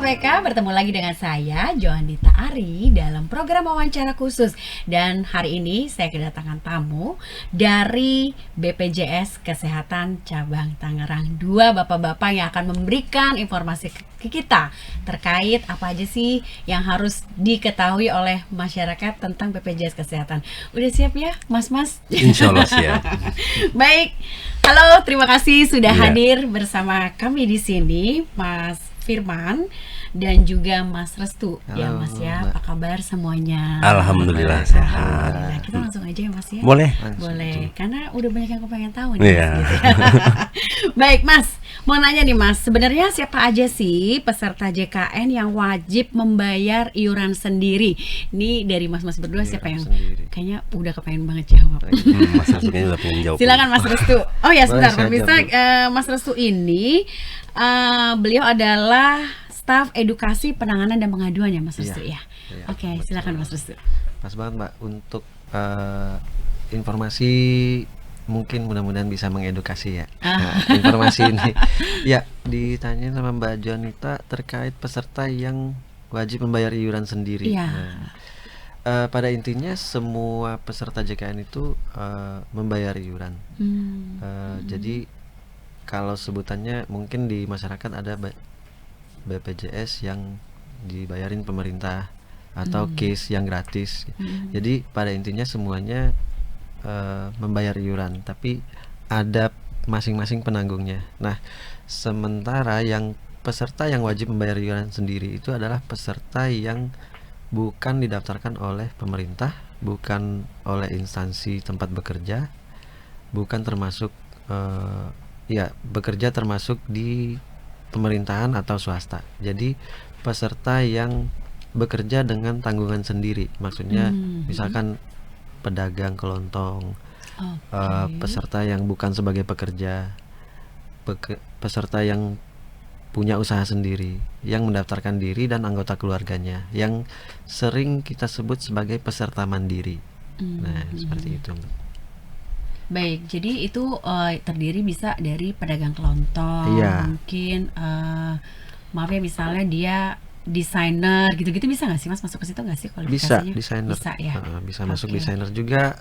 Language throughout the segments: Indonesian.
KPK, bertemu lagi dengan saya Joandita Ari dalam program wawancara khusus. Dan hari ini saya kedatangan tamu dari BPJS Kesehatan Cabang Tangerang. Dua bapak-bapak yang akan memberikan informasi ke kita terkait apa aja sih yang harus diketahui oleh masyarakat tentang BPJS Kesehatan. Udah siap ya Mas-mas? Insya Allah siap. Baik, halo, terima kasih sudah hadir bersama kami di sini, Mas Firman dan juga Mas Restu. Halo, ya Mas ya, Mbak. apa kabar semuanya? Alhamdulillah sehat. Alhamdulillah. Kita langsung aja ya Mas ya. Boleh. Boleh, karena udah banyak yang pengen tahu nih. Iya. Mas, gitu. Baik Mas, mau nanya nih Mas, sebenarnya siapa aja sih peserta JKN yang wajib membayar iuran sendiri? Ini dari Mas-mas berdua siapa yang sendiri. kayaknya udah kepengen banget jawab? Mas Restu kayaknya udah pengen jawab. Silakan Mas Restu. Oh ya, Boleh, sebentar, saya bisa jawab Mas Restu ini beliau adalah staf edukasi penanganan dan pengaduan ya Mas Restu ya. Iya, Oke, betul. silakan Mas Restu. Pas banget Mbak untuk informasi, mungkin mudah-mudahan bisa mengedukasi ya. Informasi ini ya ditanyain sama Mbak Joandita terkait peserta yang wajib membayar iuran sendiri. Iya. Pada intinya semua peserta JKN itu membayar iuran. Jadi kalau sebutannya mungkin di masyarakat ada BPJS yang dibayarin pemerintah atau KIS yang gratis. Jadi pada intinya semuanya membayar iuran, tapi ada masing-masing penanggungnya. Nah, sementara yang peserta yang wajib membayar iuran sendiri itu adalah peserta yang bukan didaftarkan oleh pemerintah, bukan oleh instansi tempat bekerja, bukan termasuk bekerja termasuk di pemerintahan atau swasta. Jadi peserta yang bekerja dengan tanggungan sendiri, maksudnya misalkan pedagang kelontong, peserta yang bukan sebagai pekerja, peserta yang punya usaha sendiri, yang mendaftarkan diri dan anggota keluarganya, yang sering kita sebut sebagai peserta mandiri. Nah, seperti itu. Baik, jadi itu terdiri bisa dari pedagang kelontong, Iya. mungkin maaf ya misalnya dia desainer gitu-gitu, bisa nggak sih Mas masuk ke situ nggak sih Bisa kualifikasinya? desainer, Bisa ya. bisa masuk Oke. desainer juga,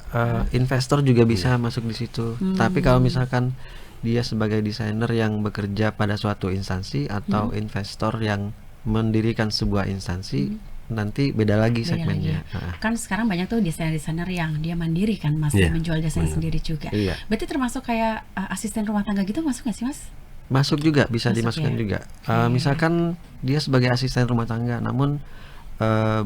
investor juga bisa masuk di situ. Tapi kalau misalkan dia sebagai desainer yang bekerja pada suatu instansi atau investor yang mendirikan sebuah instansi, nanti beda lagi Beda segmennya. lagi. Kan sekarang banyak tuh desainer-desainer yang dia mandiri kan Mas, Iya, menjual jasanya benar. sendiri juga. Iya. Berarti termasuk kayak asisten rumah tangga gitu masuk nggak sih Mas? Masuk juga, bisa Masuk dimasukkan ya? juga. Oke. Misalkan dia sebagai asisten rumah tangga, namun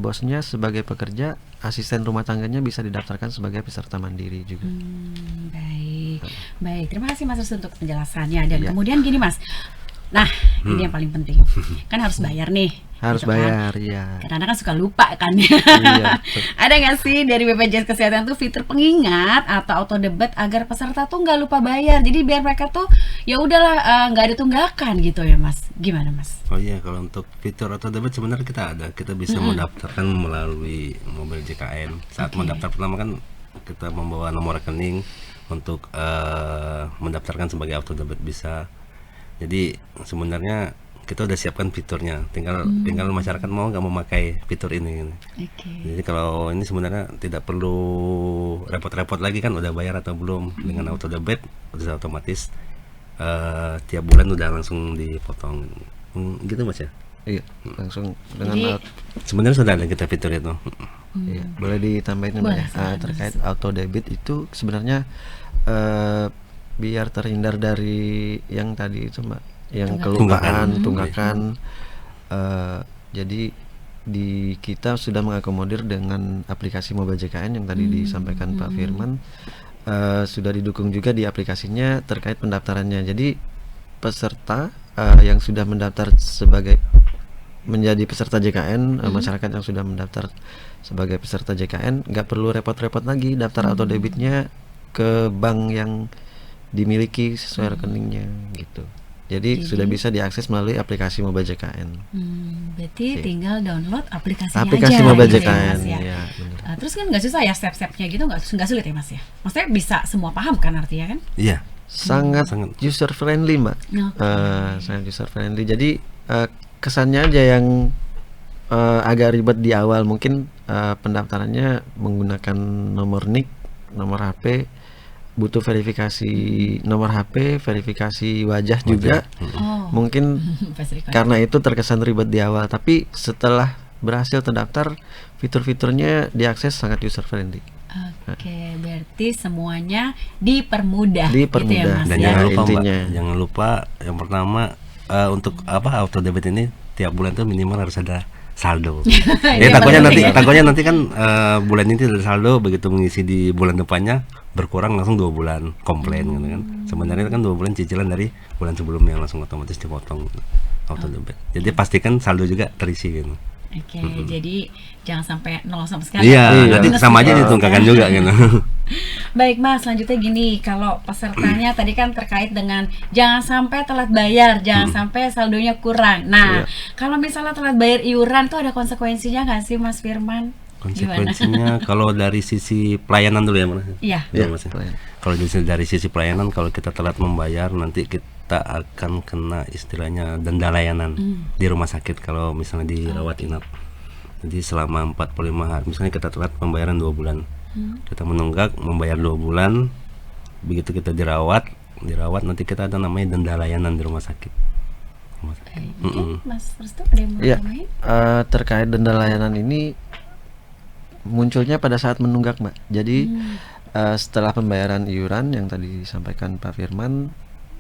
bosnya sebagai pekerja, asisten rumah tangganya bisa didaftarkan sebagai peserta mandiri juga. Baik, baik. Terima kasih Mas Restu untuk penjelasannya. Dan Iya. kemudian gini Mas, nah ini yang paling penting, kan harus bayar nih. Harus gitu kan. bayar, ya. Kadang-kadang kan suka lupa kan. Iya, betul. Ada nggak sih dari BPJS Kesehatan tuh fitur pengingat atau auto debit agar peserta tuh nggak lupa bayar? Jadi biar mereka tuh ya udahlah nggak ada tunggakan gitu ya Mas. Gimana Mas? Oh iya, kalau untuk fitur auto debit sebenarnya kita bisa mendaftarkan melalui mobil JKN. Saat Oke. mendaftar pertama kan kita membawa nomor rekening untuk mendaftarkan sebagai auto debit bisa. Jadi sebenarnya kita udah siapkan fiturnya, tinggal masyarakat mau nggak memakai fitur ini. Oke. Jadi kalau ini sebenarnya tidak perlu repot-repot lagi kan, udah bayar atau belum. Dengan auto debit udah otomatis tiap bulan udah langsung dipotong. Gitu Mas ya. Iya, langsung dengan Jadi- Sebenarnya sudah ada kita fitur itu. iya. Boleh ditambahin Mbak Boleh, ya? silakan, Terkait auto debit itu sebenarnya biar terhindar dari yang tadi itu Mbak, yang kelupaan, tunggakan. Jadi di kita sudah mengakomodir dengan aplikasi Mobile JKN yang tadi disampaikan Pak Firman, sudah didukung juga di aplikasinya terkait pendaftarannya. Jadi peserta yang sudah mendaftar sebagai menjadi peserta JKN, masyarakat yang sudah mendaftar sebagai peserta JKN nggak perlu repot-repot lagi daftar auto debitnya ke bank yang dimiliki sesuai rekeningnya gitu. Jadi sudah bisa diakses melalui aplikasi Mobile JKN. Berarti tinggal download aplikasinya Aplikasi aja Mobile gitu ya, JKN, Mas, ya. ya, benar. Terus kan nggak susah ya step-stepnya gitu, nggak sulit ya Mas ya? Maksudnya bisa semua paham kan artinya kan? Iya. Sangat Sangat. user friendly Mbak. Oke. Sangat user friendly. Jadi kesannya aja yang agak ribet di awal. Mungkin pendaftarannya menggunakan nomor NIK, nomor HP, butuh verifikasi nomor HP, verifikasi wajah juga. Oh. Mungkin Pasti record. karena itu terkesan ribet di awal, tapi setelah berhasil terdaftar, fitur-fiturnya diakses sangat user friendly. Oke, berarti semuanya dipermudah, Dipermudah. gitu ya Mas Dan ya? jangan lupa Mbak, intinya. jangan lupa yang pertama untuk auto debit ini tiap bulan tuh minimal harus ada saldo. Itu Takutnya penting nanti ya. nanti kan bulan ini tidak ada saldo, begitu mengisi di bulan depannya berkurang langsung 2 bulan komplain gitu kan. Sebenarnya kan 2 bulan cicilan dari bulan sebelumnya langsung otomatis dipotong auto debit. Jadi pastikan saldo juga terisi gitu. Oke, jadi jangan sampai nol sama sekali. Iya, nanti Minus sama aja ya. ditunggakan juga gitu. Baik Mas, selanjutnya gini, kalau pesertanya tadi kan terkait dengan jangan sampai telat bayar, jangan sampai saldonya kurang. Nah, kalau misalnya telat bayar iuran tuh ada konsekuensinya nggak sih Mas Firman? Konsekuensinya kalau dari sisi pelayanan dulu ya Mas. Iya. Iya, Ya, Mas. pelayanan. Kalau dari sisi pelayanan, kalau kita telat membayar nanti kita akan kena istilahnya denda layanan di rumah sakit kalau misalnya dirawat inap. Jadi selama 45 hari, misalnya kita telat pembayaran 2 bulan, kita menunggak membayar 2 bulan, begitu kita dirawat nanti kita ada namanya denda layanan di rumah sakit. Mungkin Mas Restu ada yang mau Ya, tambahin? terkait denda layanan ini munculnya pada saat menunggak, Mbak. Jadi setelah pembayaran iuran yang tadi disampaikan Pak Firman,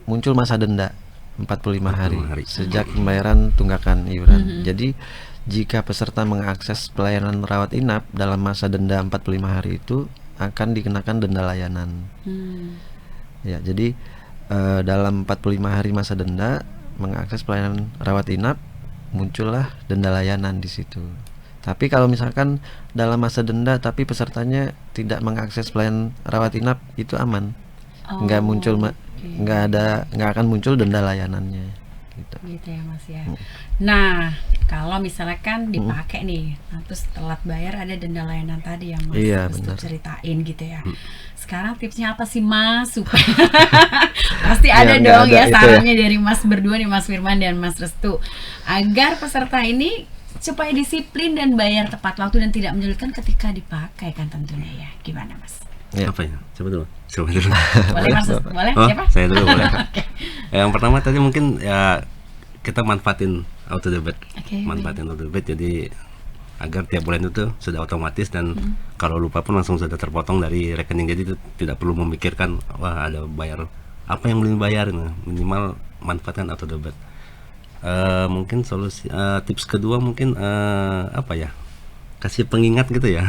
muncul masa denda 45 hari 45 hari. sejak pembayaran tunggakan iuran. Jadi jika peserta mengakses pelayanan rawat inap dalam masa denda 45 hari itu akan dikenakan denda layanan. Ya, jadi dalam 45 hari masa denda mengakses pelayanan rawat inap, muncullah denda layanan di situ. Tapi kalau misalkan dalam masa denda tapi pesertanya tidak mengakses pelayanan rawat inap, itu aman. Nggak muncul, nggak akan muncul denda layanannya. Gitu. Gitu ya Mas ya. Nah, kalau misalnya kan dipakai nih, nah, terus telat bayar ada denda layanan tadi yang Mas Iya, Restu benar. ceritain gitu ya. Sekarang tipsnya apa sih Mas supaya pasti ada Yang nggak dong ada ya itu sarannya dari Mas berdua nih, Mas Firman dan Mas Restu, agar peserta ini supaya disiplin dan bayar tepat waktu dan tidak menyulitkan ketika dipakai kan tentunya ya. Gimana Mas? Ya. Apa ya? Coba dulu. Coba dulu. Boleh Mas? Boleh? Oh, Siapa? saya dulu boleh. Yang pertama tadi mungkin ya kita manfaatin auto debit. Oke, Manfaatin auto debit jadi agar tiap bulan itu sudah otomatis dan kalau lupa pun langsung sudah terpotong dari rekening, jadi itu tidak perlu memikirkan wah ada bayar apa yang belum dibayar. Nah, minimal manfaatkan auto debit. Mungkin solusi tips kedua mungkin apa ya, kasih pengingat gitu ya.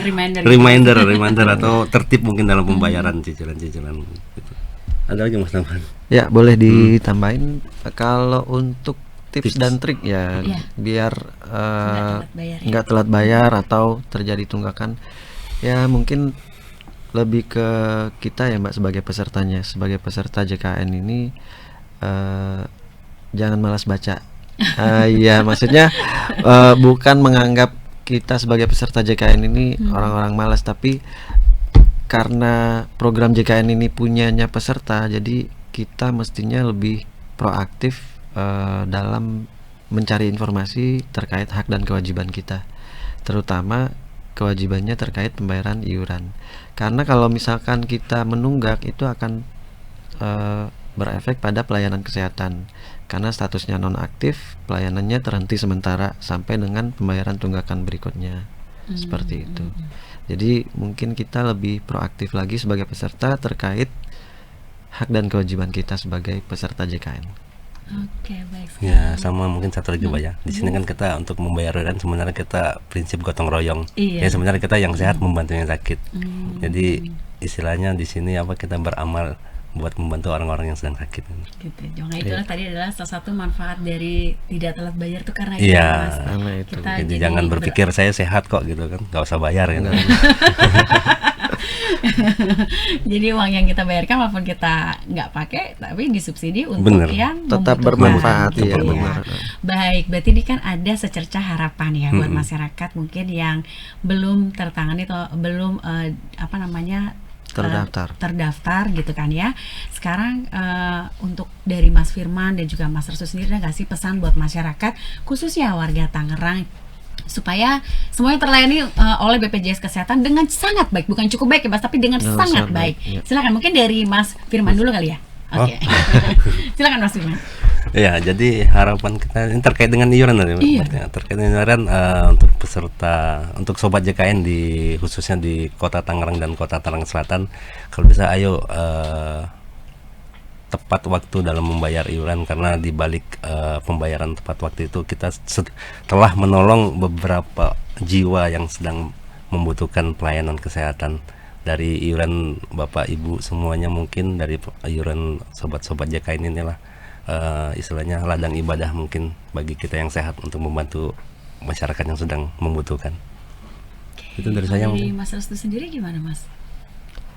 Reminder. reminder atau tertib mungkin dalam pembayaran cicilan-cicilan gitu. Ada lagi Mas tambahan? Ya, boleh ditambahin kalau untuk tips dan trik ya, Iya. biar telat bayar ya. nggak telat bayar atau terjadi tunggakan. Ya mungkin lebih ke kita ya Mbak sebagai pesertanya, sebagai peserta JKN ini jangan malas baca. Iya, maksudnya bukan menganggap kita sebagai peserta JKN ini orang-orang malas, tapi karena program JKN ini punyanya peserta, jadi kita mestinya lebih proaktif dalam mencari informasi terkait hak dan kewajiban kita, terutama kewajibannya terkait pembayaran iuran. Karena kalau misalkan kita menunggak itu akan berefek pada pelayanan kesehatan, karena statusnya nonaktif, pelayanannya terhenti sementara sampai dengan pembayaran tunggakan berikutnya. Seperti itu. Jadi mungkin kita lebih proaktif lagi sebagai peserta terkait hak dan kewajiban kita sebagai peserta JKN. Oke, baik sekali. Ya, sama mungkin satu lagi Mbak ya. Di sini kan kita untuk membayar iuran sebenarnya kita prinsip gotong royong. Iya. Ya sebenarnya kita yang sehat membantu yang sakit. Jadi istilahnya di sini apa, kita beramal buat membantu orang-orang yang sedang sakit. Gitu. Jangan itulah tadi adalah salah satu manfaat dari tidak telat bayar tuh karena itu Iya. Mas. Karena itu. Kita Jadi jangan berpikir saya sehat kok gitu kan, nggak usah bayar gitu. Jadi uang yang kita bayarkan walaupun kita nggak pakai tapi disubsidi untuk Bener. yang Tetap membutuhkan. bermanfaat, Gitu iya, ya. benar. Baik, berarti ini kan ada secercah harapan ya buat masyarakat mungkin yang belum tertangani atau belum terdaftar gitu kan ya. Sekarang untuk dari Mas Firman dan juga Mas Restu sendiri, ada nggak sih pesan buat masyarakat khususnya warga Tangerang supaya semuanya terlayani oleh BPJS Kesehatan dengan sangat baik, bukan cukup baik ya Mas, tapi dengan sangat baik. Ya. Silakan, mungkin dari Mas Firman dulu kali ya. Oke. Silakan Mas Firman. Ya, jadi harapan kita ini terkait dengan iuran tadi, Iya. terkait dengan iuran untuk peserta, untuk sobat JKN khususnya di Kota Tangerang dan Kota Tangerang Selatan, kalau bisa ayo tepat waktu dalam membayar iuran, karena di balik pembayaran tepat waktu itu kita telah menolong beberapa jiwa yang sedang membutuhkan pelayanan kesehatan. Dari iuran Bapak Ibu semuanya, mungkin dari iuran sobat-sobat JKN inilah istilahnya ladang ibadah mungkin bagi kita yang sehat untuk membantu masyarakat yang sedang membutuhkan. Itu dari saya. Dari Mas Restu sendiri gimana Mas?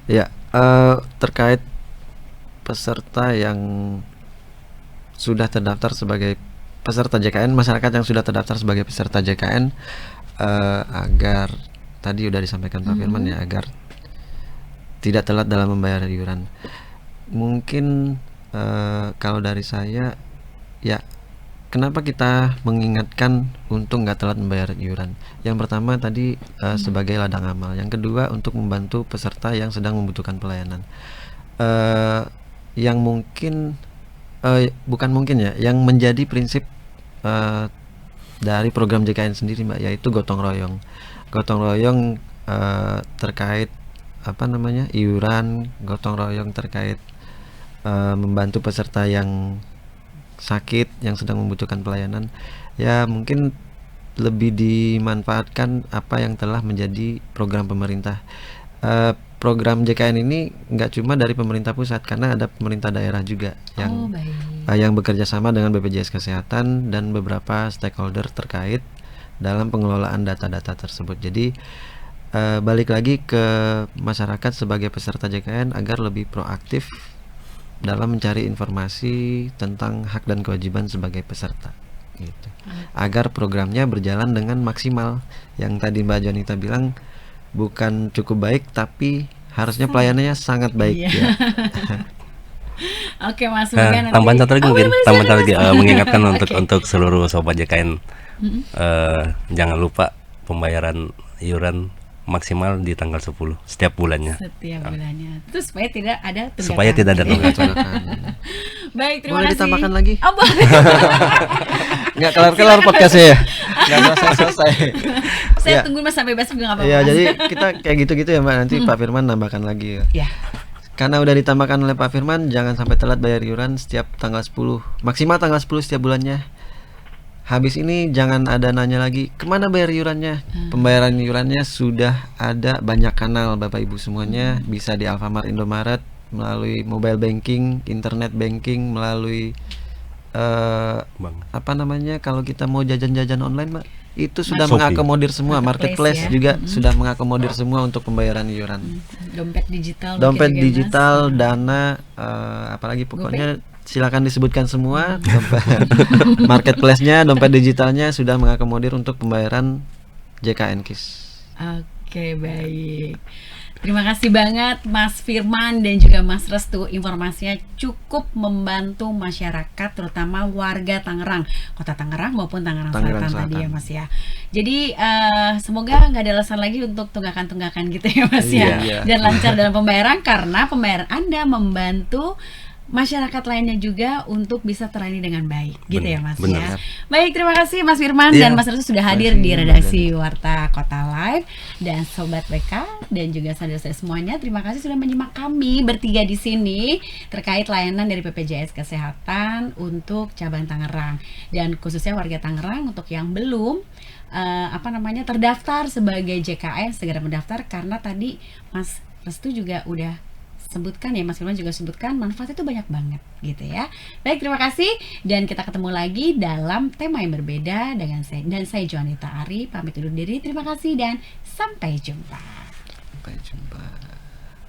Ya, terkait peserta yang sudah terdaftar sebagai peserta JKN, masyarakat yang sudah terdaftar sebagai peserta JKN, agar tadi udah disampaikan Pak Firman ya, agar tidak telat dalam membayar iuran. Mungkin kalau dari saya ya, kenapa kita mengingatkan untuk nggak telat membayar iuran? Yang pertama tadi sebagai ladang amal. Yang kedua untuk membantu peserta yang sedang membutuhkan pelayanan. Yang mungkin bukan mungkin ya, yang menjadi prinsip dari program JKN sendiri Mbak, yaitu gotong royong. Gotong royong terkait iuran, gotong royong terkait membantu peserta yang sakit, yang sedang membutuhkan pelayanan. Ya mungkin lebih dimanfaatkan apa yang telah menjadi program pemerintah. Program JKN ini nggak cuma dari pemerintah pusat, karena ada pemerintah daerah juga yang bekerja sama dengan BPJS Kesehatan dan beberapa stakeholder terkait dalam pengelolaan data-data tersebut. Jadi balik lagi ke masyarakat sebagai peserta JKN agar lebih proaktif dalam mencari informasi tentang hak dan kewajiban sebagai peserta gitu. Agar programnya berjalan dengan maksimal. Yang tadi Mbak Jonita bilang bukan cukup baik, tapi harusnya pelayanannya sangat baik ya. Oke Mas, tambahan satu lagi mungkin, tambahan satu lagi mengingatkan untuk seluruh sobat JKN, jangan lupa pembayaran iuran maksimal di tanggal 10 setiap bulannya. Setiap bulannya. Terus supaya tidak ada tunggakan. Supaya tidak ada tunggakan. Baik, terima Boleh kasih. ditambahkan lagi? Oh, boleh. Nggak kelar-kelar podcastnya ya? Nggak selesai. Saya Ya. tunggu Mas sampai besok juga nggak apa-apa. Ya, Mas. jadi kita kayak gitu-gitu ya Mbak. Nanti Pak Firman nambahkan lagi ya. Ya. Karena udah ditambahkan oleh Pak Firman, jangan sampai telat bayar iuran setiap tanggal 10. Maksimal tanggal 10 setiap bulannya. Habis ini jangan ada nanya lagi kemana bayar iurannya. Pembayaran iurannya sudah ada banyak kanal Bapak Ibu semuanya. Bisa di Alfamart, Indomaret, melalui mobile banking, internet banking, melalui kalau kita mau jajan-jajan online Mbak, itu sudah Shopee. mengakomodir semua. Marketplace Marketplace ya. juga sudah mengakomodir semua untuk pembayaran iuran. Dompet digital. Dompet mungkin juga, Mas. digital, Dana, apalagi pokoknya silakan disebutkan semua. Marketplace-nya, dompet digitalnya sudah mengakomodir untuk pembayaran JKN KIS. Oke, baik. Terima kasih banget Mas Firman dan juga Mas Restu, informasinya cukup membantu masyarakat, terutama warga Tangerang, Kota Tangerang maupun Tangerang Selatan tadi ya Mas ya. Jadi semoga nggak ada alasan lagi untuk tunggakan-tunggakan gitu ya Mas ya. Iya. Dan lancar dalam pembayaran, karena pembayaran Anda membantu masyarakat lainnya juga untuk bisa terlayani dengan baik, gitu ya Mas ya. Baik, terima kasih Mas Firman dan Mas Restu sudah hadir di redaksi Warta Kota Live, dan Sobat BK dan juga saudara-saudara semuanya. Terima kasih sudah menyimak kami bertiga di sini terkait layanan dari BPJS Kesehatan untuk cabang Tangerang, dan khususnya warga Tangerang untuk yang belum terdaftar sebagai JKN, segera mendaftar, karena tadi Mas Restu juga udah sebutkan ya, Mas Firman juga sebutkan manfaat itu banyak banget gitu ya. Baik, terima kasih, dan kita ketemu lagi dalam tema yang berbeda dengan saya Jonita Ari, pamit undur diri. Terima kasih dan sampai jumpa. Sampai jumpa.